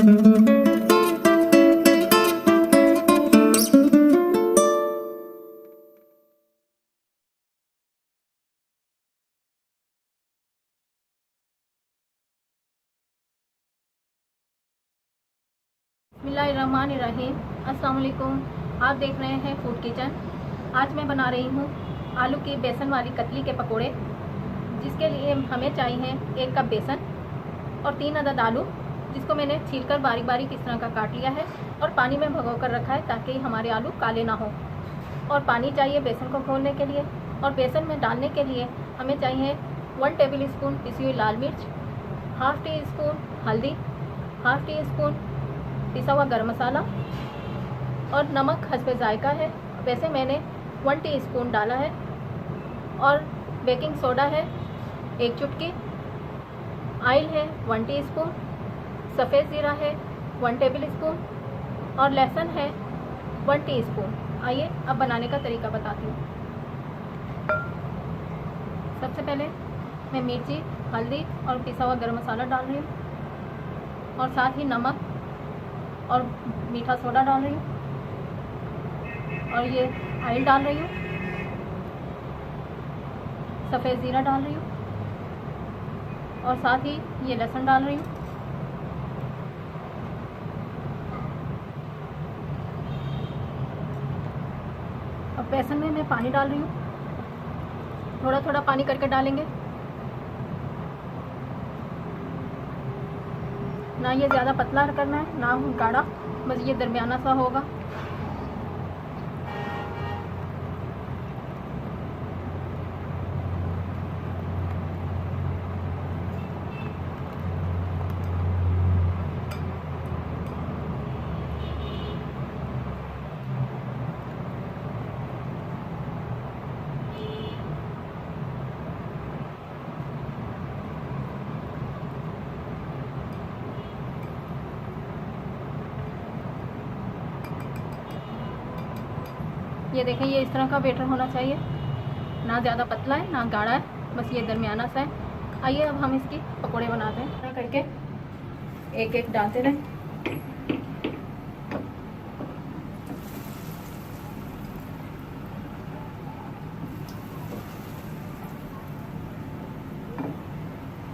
बिस्मिल्लाहिर्रहमानिर्रहीम। अस्सलाम वालेकुम। आप देख रहे हैं फूड किचन। आज मैं बना रही हूँ आलू की बेसन वाली कतली के पकोड़े, जिसके लिए हमें चाहिए 1 कप बेसन और 3 अदद आलू, जिसको मैंने छीलकर बारीक बारीक इस तरह का काट लिया है और पानी में भिगो कर रखा है ताकि हमारे आलू काले ना हो। और पानी चाहिए बेसन को घोलने के लिए। और बेसन में डालने के लिए हमें चाहिए 1 टेबल स्पून पिसी हुई लाल मिर्च, हाफ़ टी स्पून हल्दी, हाफ़ टी स्पून पिसा हुआ गरम मसाला और नमक हस्बे जायका है। वैसे मैंने 1 टीस्पून डाला है। और बेकिंग सोडा है 1 चुटकी, ऑयल है 1 टीस्पून, सफ़ेद ज़ीरा है 1 टेबल स्पून और लहसुन है 1 टीस्पून। आइए अब बनाने का तरीका बताती हूँ। सबसे पहले मैं मिर्ची, हल्दी और पिसा हुआ गरम मसाला डाल रही हूँ और साथ ही नमक और मीठा सोडा डाल रही हूँ और ये ऑयल डाल रही हूँ, सफ़ेद ज़ीरा डाल रही हूँ और साथ ही ये लहसुन डाल रही हूँ। अब बेसन में मैं पानी डाल रही हूँ, थोड़ा थोड़ा पानी करके डालेंगे, ना ये ज़्यादा पतला करना है ना गाढ़ा, बस ये दरमियाना सा होगा। ये देखें, ये इस तरह का बैटर होना चाहिए, ना ज़्यादा पतला है ना गाढ़ा है, बस ये दरमियाना सा है। आइए अब हम इसकी पकोड़े बनाते हैं। करके एक एक डालते रहें।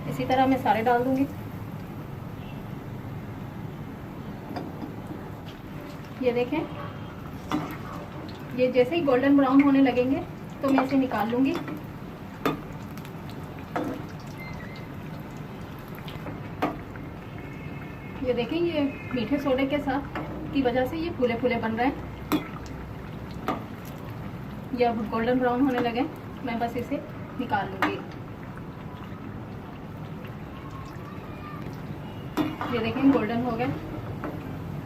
इसी तरह मैं सारे डाल दूंगी। ये देखें, ये जैसे ही गोल्डन ब्राउन होने लगेंगे तो मैं इसे निकाल लूँगी। ये देखें, ये मीठे सोडे के साथ की वजह से ये फूले फूले बन रहे हैं। ये अब गोल्डन ब्राउन होने लगे, मैं बस इसे निकाल लूँगी। ये देखें गोल्डन हो गए,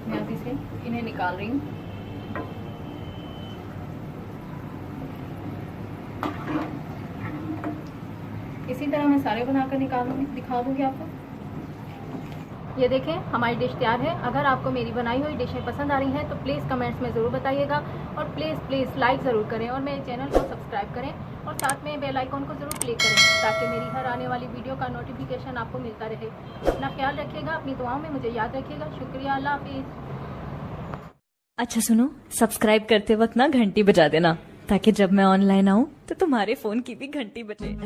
मैं अब इसे इन्हें निकाल रही हूँ। इसी तरह मैं सारे बनाकर निकालूंगी, दिखा दूंगी आपको। ये देखें, हमारी डिश तैयार है। अगर आपको मेरी बनाई हुई डिशें पसंद आ रही हैं तो प्लीज़ कमेंट्स में ज़रूर बताइएगा और प्लीज़ लाइक ज़रूर करें और मेरे चैनल को सब्सक्राइब करें और साथ में बेल आइकॉन को ज़रूर क्लिक करें ताकि मेरी हर आने वाली वीडियो का नोटिफिकेशन आपको मिलता रहे। अपना ख्याल रखिएगा, अपनी दुआओं में मुझे याद रखिएगा। शुक्रिया, अल्लाह हाफिज़। अच्छा सुनो, सब्सक्राइब करते वक्त ना घंटी बजा देना ताकि जब मैं ऑनलाइन आऊँ तो तुम्हारे फोन की भी घंटी बजे।